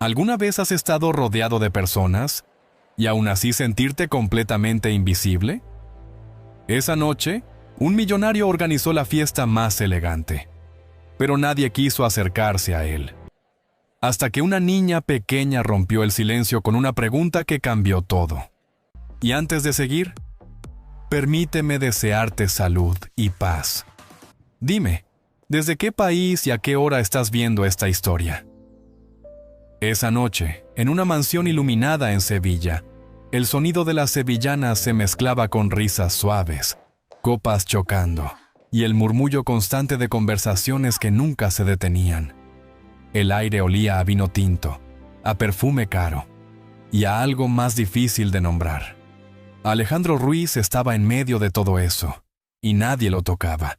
¿Alguna vez has estado rodeado de personas y aún así sentirte completamente invisible? Esa noche, un millonario organizó la fiesta más elegante, pero nadie quiso acercarse a él. Hasta que una niña pequeña rompió el silencio con una pregunta que cambió todo. Y antes de seguir, permíteme desearte salud y paz. Dime, ¿desde qué país y a qué hora estás viendo esta historia? Esa noche, en una mansión iluminada en Sevilla, el sonido de las sevillanas se mezclaba con risas suaves, copas chocando, y el murmullo constante de conversaciones que nunca se detenían. El aire olía a vino tinto, a perfume caro, y a algo más difícil de nombrar. Alejandro Ruiz estaba en medio de todo eso, y nadie lo tocaba.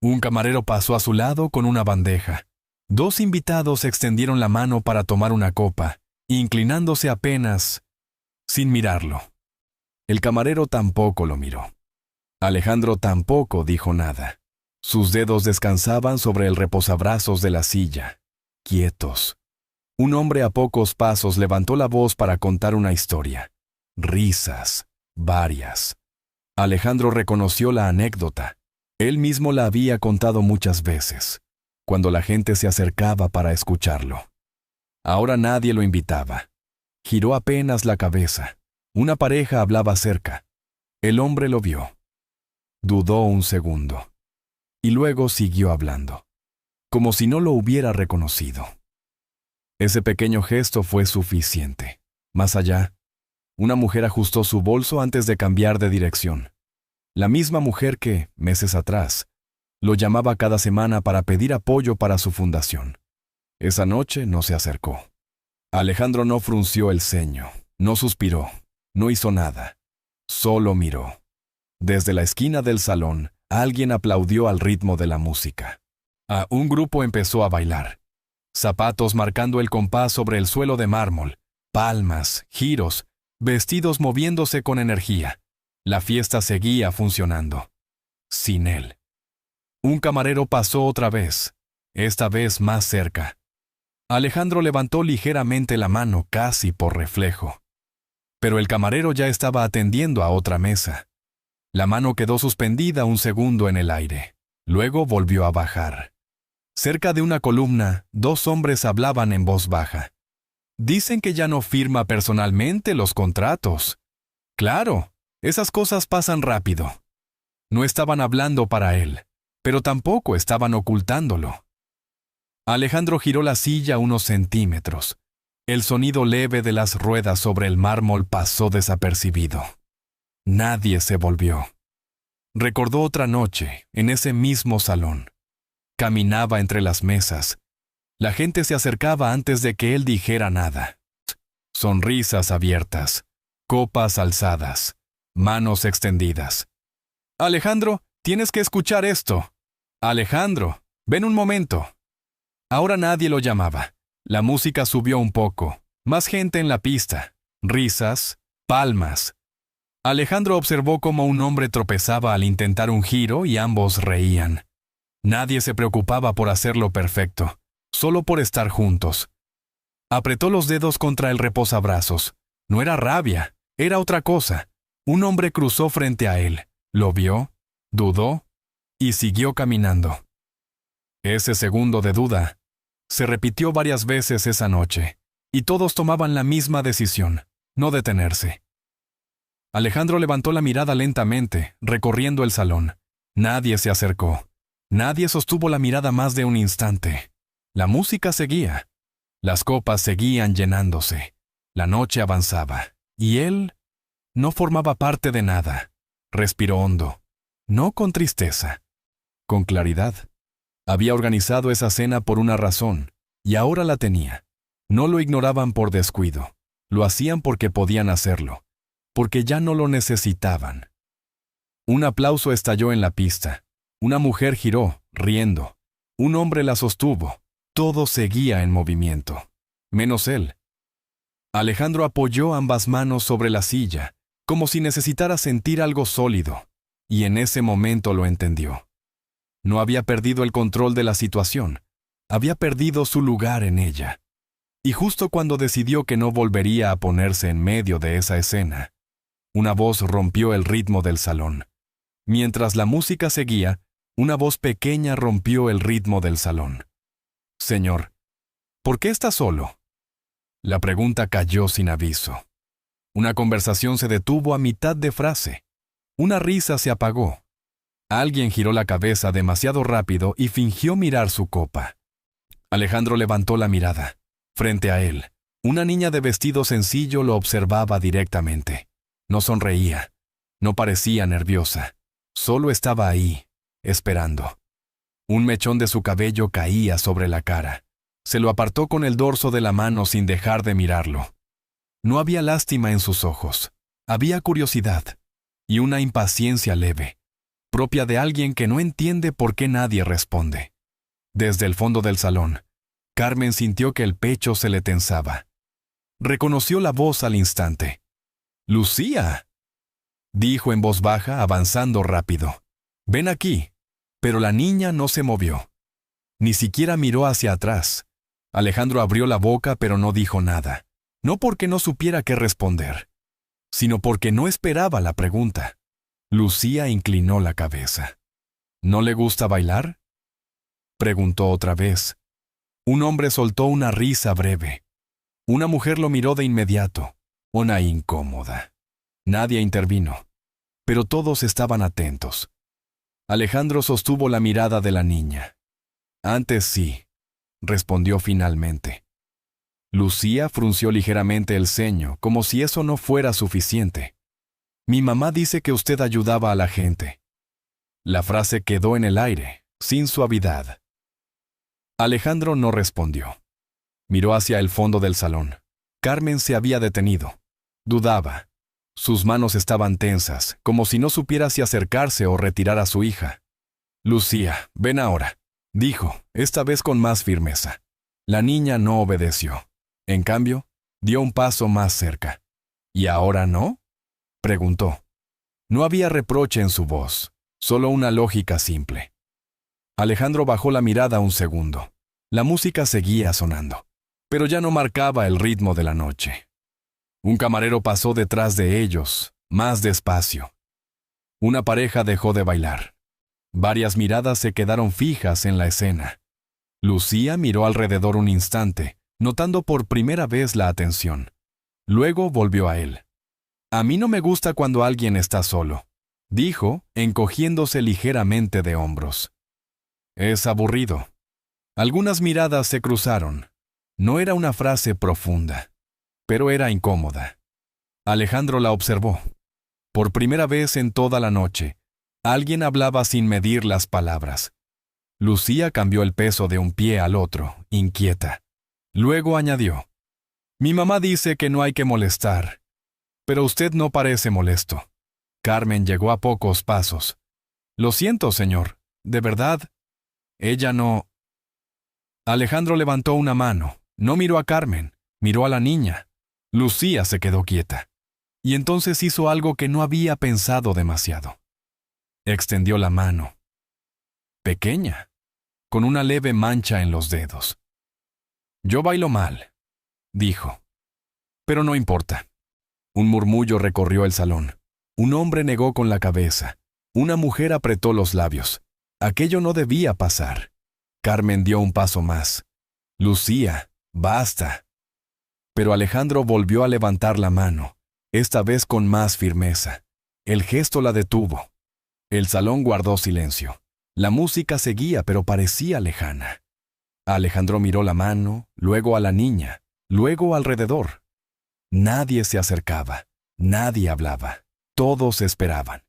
Un camarero pasó a su lado con una bandeja. Dos invitados extendieron la mano para tomar una copa, inclinándose apenas, sin mirarlo. El camarero tampoco lo miró. Alejandro tampoco dijo nada. Sus dedos descansaban sobre el reposabrazos de la silla, quietos. Un hombre a pocos pasos levantó la voz para contar una historia. Risas, varias. Alejandro reconoció la anécdota. Él mismo la había contado muchas veces, cuando la gente se acercaba para escucharlo. Ahora nadie lo invitaba. Giró apenas la cabeza. Una pareja hablaba cerca. El hombre lo vio. Dudó un segundo. Y luego siguió hablando, como si no lo hubiera reconocido. Ese pequeño gesto fue suficiente. Más allá, una mujer ajustó su bolso antes de cambiar de dirección. La misma mujer que, meses atrás, lo llamaba cada semana para pedir apoyo para su fundación. Esa noche no se acercó. Alejandro no frunció el ceño, no suspiró, no hizo nada. Solo miró. Desde la esquina del salón, alguien aplaudió al ritmo de la música. Un grupo empezó a bailar. Zapatos marcando el compás sobre el suelo de mármol, palmas, giros, vestidos moviéndose con energía. La fiesta seguía funcionando. Sin él. Un camarero pasó otra vez, esta vez más cerca. Alejandro levantó ligeramente la mano casi por reflejo. Pero el camarero ya estaba atendiendo a otra mesa. La mano quedó suspendida un segundo en el aire. Luego volvió a bajar. Cerca de una columna, dos hombres hablaban en voz baja. Dicen que ya no firma personalmente los contratos. Claro, esas cosas pasan rápido. No estaban hablando para él, pero tampoco estaban ocultándolo. Alejandro giró la silla unos centímetros. El sonido leve de las ruedas sobre el mármol pasó desapercibido. Nadie se volvió. Recordó otra noche, en ese mismo salón. Caminaba entre las mesas. La gente se acercaba antes de que él dijera nada. Sonrisas abiertas, copas alzadas, manos extendidas. Alejandro, tienes que escuchar esto. Alejandro, ven un momento. Ahora nadie lo llamaba. La música subió un poco. Más gente en la pista. Risas, palmas. Alejandro observó cómo un hombre tropezaba al intentar un giro y ambos reían. Nadie se preocupaba por hacerlo perfecto, solo por estar juntos. Apretó los dedos contra el reposabrazos. No era rabia, era otra cosa. Un hombre cruzó frente a él, lo vio, dudó y siguió caminando. Ese segundo de duda se repitió varias veces esa noche, y todos tomaban la misma decisión, no detenerse. Alejandro levantó la mirada lentamente, recorriendo el salón. Nadie se acercó. Nadie sostuvo la mirada más de un instante. La música seguía. Las copas seguían llenándose. La noche avanzaba. Y él no formaba parte de nada. Respiró hondo. No con tristeza. Con claridad. Había organizado esa cena por una razón, y ahora la tenía. No lo ignoraban por descuido. Lo hacían porque podían hacerlo. Porque ya no lo necesitaban. Un aplauso estalló en la pista. Una mujer giró, riendo. Un hombre la sostuvo. Todo seguía en movimiento. Menos él. Alejandro apoyó ambas manos sobre la silla, como si necesitara sentir algo sólido, y en ese momento lo entendió. No había perdido el control de la situación. Había perdido su lugar en ella. Y justo cuando decidió que no volvería a ponerse en medio de esa escena, una voz rompió el ritmo del salón. Mientras la música seguía, una voz pequeña rompió el ritmo del salón. «Señor, ¿por qué está solo?». La pregunta cayó sin aviso. Una conversación se detuvo a mitad de frase. Una risa se apagó. Alguien giró la cabeza demasiado rápido y fingió mirar su copa. Alejandro levantó la mirada. Frente a él, una niña de vestido sencillo lo observaba directamente. No sonreía, no parecía nerviosa. Solo estaba ahí, esperando. Un mechón de su cabello caía sobre la cara. Se lo apartó con el dorso de la mano sin dejar de mirarlo. No había lástima en sus ojos. Había curiosidad y una impaciencia leve, propia de alguien que no entiende por qué nadie responde. Desde el fondo del salón, Carmen sintió que el pecho se le tensaba. Reconoció la voz al instante. «¡Lucía!», dijo en voz baja, avanzando rápido. «Ven aquí». Pero la niña no se movió. Ni siquiera miró hacia atrás. Alejandro abrió la boca, pero no dijo nada. No porque no supiera qué responder, sino porque no esperaba la pregunta. Lucía inclinó la cabeza. «¿No le gusta bailar?», preguntó otra vez. Un hombre soltó una risa breve. Una mujer lo miró de inmediato, una incómoda. Nadie intervino, pero todos estaban atentos. Alejandro sostuvo la mirada de la niña. «Antes sí», respondió finalmente. Lucía frunció ligeramente el ceño, como si eso no fuera suficiente. «Mi mamá dice que usted ayudaba a la gente». La frase quedó en el aire, sin suavidad. Alejandro no respondió. Miró hacia el fondo del salón. Carmen se había detenido. Dudaba. Sus manos estaban tensas, como si no supiera si acercarse o retirar a su hija. «Lucía, ven ahora», dijo, esta vez con más firmeza. La niña no obedeció. En cambio, dio un paso más cerca. «¿Y ahora no?», preguntó. No había reproche en su voz, solo una lógica simple. Alejandro bajó la mirada un segundo. La música seguía sonando, pero ya no marcaba el ritmo de la noche. Un camarero pasó detrás de ellos, más despacio. Una pareja dejó de bailar. Varias miradas se quedaron fijas en la escena. Lucía miró alrededor un instante, notando por primera vez la atención. Luego volvió a él. «A mí no me gusta cuando alguien está solo», dijo, encogiéndose ligeramente de hombros. «Es aburrido». Algunas miradas se cruzaron. No era una frase profunda, pero era incómoda. Alejandro la observó. Por primera vez en toda la noche, alguien hablaba sin medir las palabras. Lucía cambió el peso de un pie al otro, inquieta. Luego añadió: «Mi mamá dice que no hay que molestar, pero usted no parece molesto». Carmen llegó a pocos pasos. «Lo siento, señor, de verdad». Ella no... Alejandro levantó una mano. No miró a Carmen, miró a la niña. Lucía se quedó quieta. Y entonces hizo algo que no había pensado demasiado. Extendió la mano. Pequeña, con una leve mancha en los dedos. «Yo bailo mal», dijo. «Pero no importa». Un murmullo recorrió el salón. Un hombre negó con la cabeza. Una mujer apretó los labios. Aquello no debía pasar. Carmen dio un paso más. «Lucía, basta». Pero Alejandro volvió a levantar la mano, esta vez con más firmeza. El gesto la detuvo. El salón guardó silencio. La música seguía, pero parecía lejana. Alejandro miró la mano, luego a la niña, luego alrededor. Nadie se acercaba, nadie hablaba. Todos esperaban.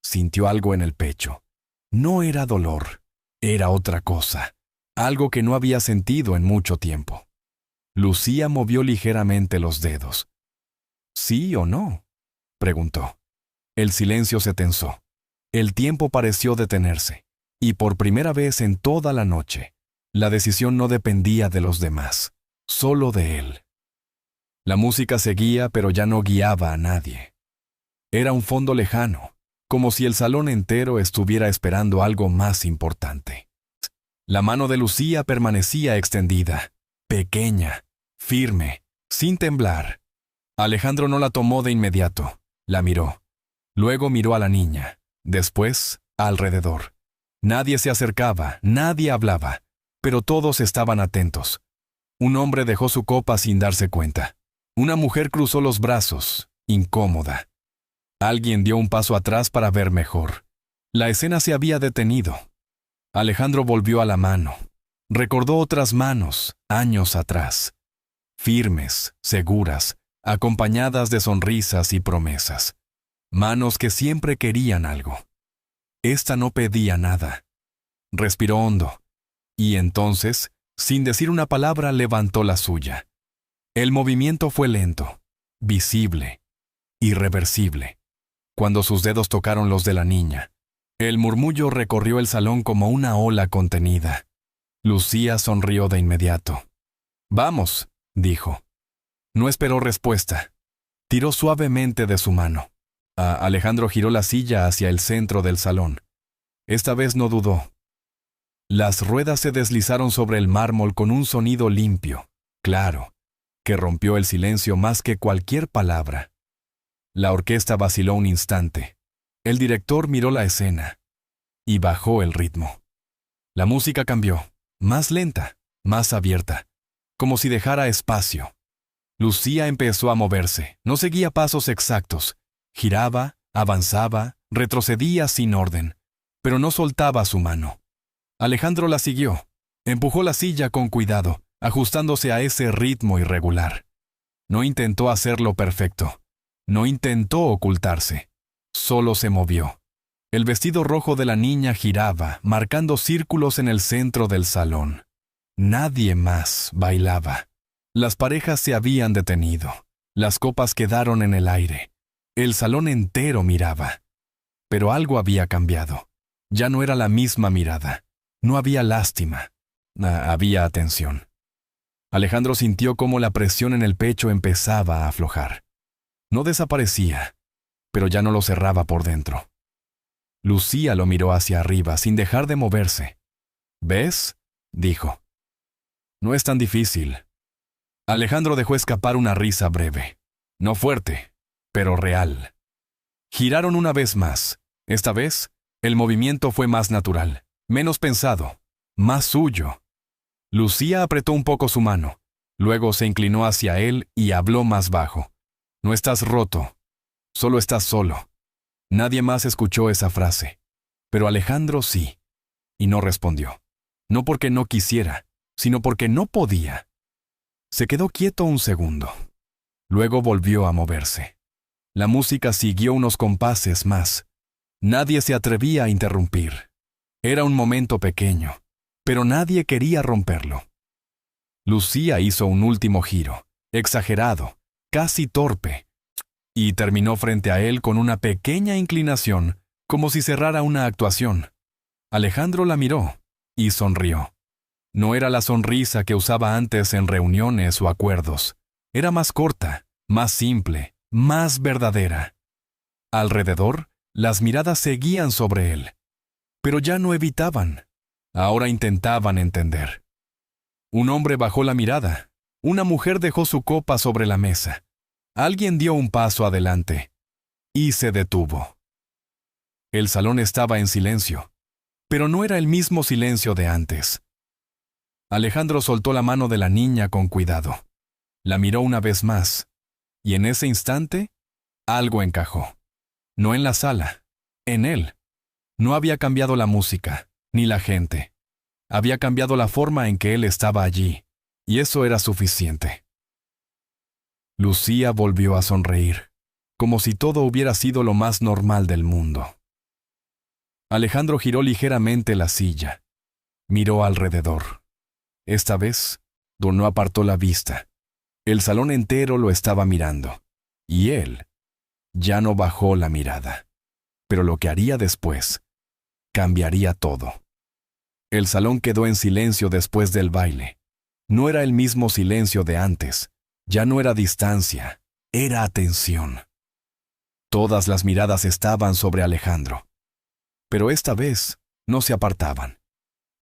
Sintió algo en el pecho. No era dolor, era otra cosa, algo que no había sentido en mucho tiempo. Lucía movió ligeramente los dedos. «¿Sí o no?», preguntó. El silencio se tensó. El tiempo pareció detenerse, y por primera vez en toda la noche, la decisión no dependía de los demás, solo de él. La música seguía, pero ya no guiaba a nadie. Era un fondo lejano, como si el salón entero estuviera esperando algo más importante. La mano de Lucía permanecía extendida, pequeña, firme, sin temblar. Alejandro no la tomó de inmediato, la miró. Luego miró a la niña, después, alrededor. Nadie se acercaba, nadie hablaba, pero todos estaban atentos. Un hombre dejó su copa sin darse cuenta. Una mujer cruzó los brazos, incómoda. Alguien dio un paso atrás para ver mejor. La escena se había detenido. Alejandro volvió a la mano. Recordó otras manos, años atrás. Firmes, seguras, acompañadas de sonrisas y promesas. Manos que siempre querían algo. Esta no pedía nada. Respiró hondo. Y entonces, sin decir una palabra, levantó la suya. El movimiento fue lento, visible, irreversible. Cuando sus dedos tocaron los de la niña, el murmullo recorrió el salón como una ola contenida. Lucía sonrió de inmediato. «Vamos», dijo. No esperó respuesta. Tiró suavemente de su mano. Alejandro giró la silla hacia el centro del salón. Esta vez no dudó. Las ruedas se deslizaron sobre el mármol con un sonido limpio, claro, que rompió el silencio más que cualquier palabra. La orquesta vaciló un instante. El director miró la escena y bajó el ritmo. La música cambió, más lenta, más abierta, como si dejara espacio. Lucía empezó a moverse, no seguía pasos exactos. Giraba, avanzaba, retrocedía sin orden, pero no soltaba su mano. Alejandro la siguió. Empujó la silla con cuidado, ajustándose a ese ritmo irregular. No intentó hacerlo perfecto. No intentó ocultarse. Solo se movió. El vestido rojo de la niña giraba, marcando círculos en el centro del salón. Nadie más bailaba. Las parejas se habían detenido. Las copas quedaron en el aire. El salón entero miraba. Pero algo había cambiado. Ya no era la misma mirada. No había lástima. Había atención. Alejandro sintió cómo la presión en el pecho empezaba a aflojar. No desaparecía, pero ya no lo cerraba por dentro. Lucía lo miró hacia arriba sin dejar de moverse. «¿Ves?», dijo. «No es tan difícil». Alejandro dejó escapar una risa breve. No fuerte, pero real. Giraron una vez más. Esta vez, el movimiento fue más natural, menos pensado, más suyo. Lucía apretó un poco su mano. Luego se inclinó hacia él y habló más bajo. «No estás roto, solo estás solo». Nadie más escuchó esa frase, pero Alejandro sí, y no respondió. No porque no quisiera, sino porque no podía. Se quedó quieto un segundo. Luego volvió a moverse. La música siguió unos compases más. Nadie se atrevía a interrumpir. Era un momento pequeño, pero nadie quería romperlo. Lucía hizo un último giro, exagerado, casi torpe, y terminó frente a él con una pequeña inclinación, como si cerrara una actuación. Alejandro la miró y sonrió. No era la sonrisa que usaba antes en reuniones o acuerdos. Era más corta, más simple, más verdadera. Alrededor, las miradas seguían sobre él, pero ya no evitaban. Ahora intentaban entender. Un hombre bajó la mirada. Una mujer dejó su copa sobre la mesa. Alguien dio un paso adelante y se detuvo. El salón estaba en silencio, pero no era el mismo silencio de antes. Alejandro soltó la mano de la niña con cuidado. La miró una vez más, y en ese instante, algo encajó. No en la sala, en él. No había cambiado la música, ni la gente. Había cambiado la forma en que él estaba allí, y eso era suficiente. Lucía volvió a sonreír, como si todo hubiera sido lo más normal del mundo. Alejandro giró ligeramente la silla. Miró alrededor. Esta vez, no apartó la vista. El salón entero lo estaba mirando, y él ya no bajó la mirada. Pero lo que haría después cambiaría todo. El salón quedó en silencio después del baile. No era el mismo silencio de antes. Ya no era distancia, era atención. Todas las miradas estaban sobre Alejandro. Pero esta vez no se apartaban.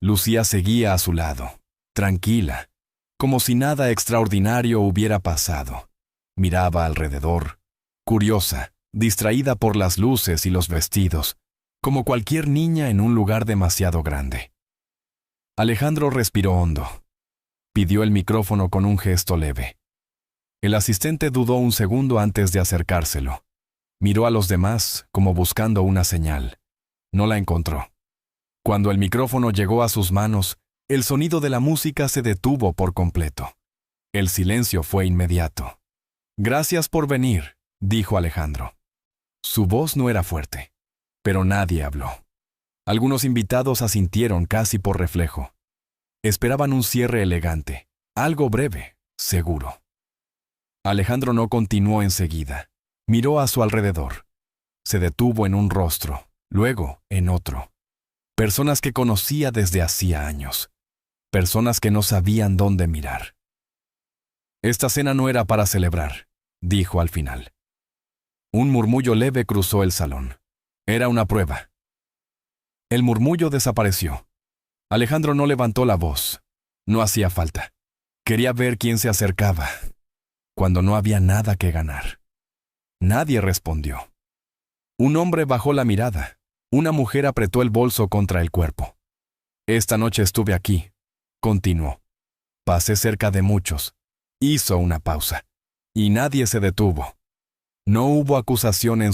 Lucía seguía a su lado, tranquila, como si nada extraordinario hubiera pasado. Miraba alrededor, curiosa, distraída por las luces y los vestidos, como cualquier niña en un lugar demasiado grande. Alejandro respiró hondo. Pidió el micrófono con un gesto leve. El asistente dudó un segundo antes de acercárselo. Miró a los demás como buscando una señal. No la encontró. Cuando el micrófono llegó a sus manos, el sonido de la música se detuvo por completo. El silencio fue inmediato. «Gracias por venir», dijo Alejandro. Su voz no era fuerte, pero nadie habló. Algunos invitados asintieron casi por reflejo. Esperaban un cierre elegante, algo breve, seguro. Alejandro no continuó enseguida. Miró a su alrededor. Se detuvo en un rostro, luego en otro. Personas que conocía desde hacía años. Personas que no sabían dónde mirar. «Esta cena no era para celebrar», dijo al final. Un murmullo leve cruzó el salón. Era una prueba. El murmullo desapareció. Alejandro no levantó la voz. No hacía falta. Quería ver quién se acercaba, cuando no había nada que ganar. Nadie respondió. Un hombre bajó la mirada. Una mujer apretó el bolso contra el cuerpo. «Esta noche estuve aquí», continuó. «Pasé cerca de muchos». Hizo una pausa. Y nadie se detuvo. No hubo acusación en su